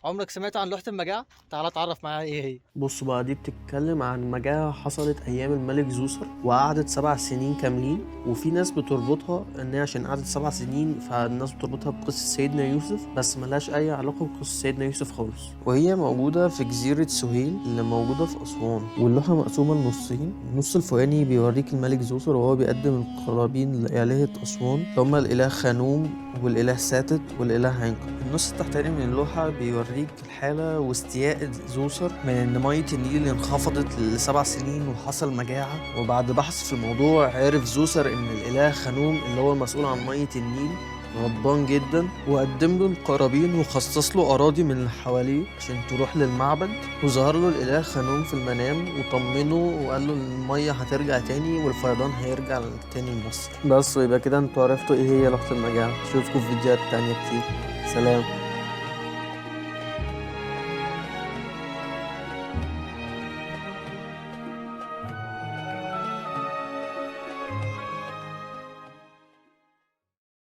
عمرك سمعت عن لوحة المجاعة؟ تعال اتعرف معايا ايه هي. بص بقى، دي بتتكلم عن مجاعة حصلت أيام الملك زوسر وقعدت 7 سنين كاملين، وفي ناس بتربطها إن هي عشان قعدت 7 سنين فالناس بتربطها بقصة سيدنا يوسف، بس ملهاش أي علاقة بقصة سيدنا يوسف خالص. وهي موجودة في جزيرة سهيل اللي موجودة في أسوان، واللوحة مقسومة لنصين. النص الفوقاني بيوريك الملك زوسر وهو بيقدم القرابين لآلهة أسوان اللي هما الإله خانوم والإله ساتت والإله عنقر. النص التحتاني من اللوحة بيوريك الحالة واستياء زوسر من إن مية النيل انخفضت ل7 سنين وحصل مجاعة، وبعد بحث في الموضوع عرف زوسر إن الإله خانوم اللي هو المسؤول عن مية النيل غضبان جدا، وقدم له القرابين وخصص له أراضي من اللي حواليه عشان تروح للمعبد. وظهر له الإله خانوم في المنام وطمنه وقال له المية هترجع تاني والفيضان هيرجع تاني لمصر. بس ويبقى كده انتوا عرفتوا ايه هي لوحة المجاعة. اشوفكم في فيديوهات تانية كتير. سلام.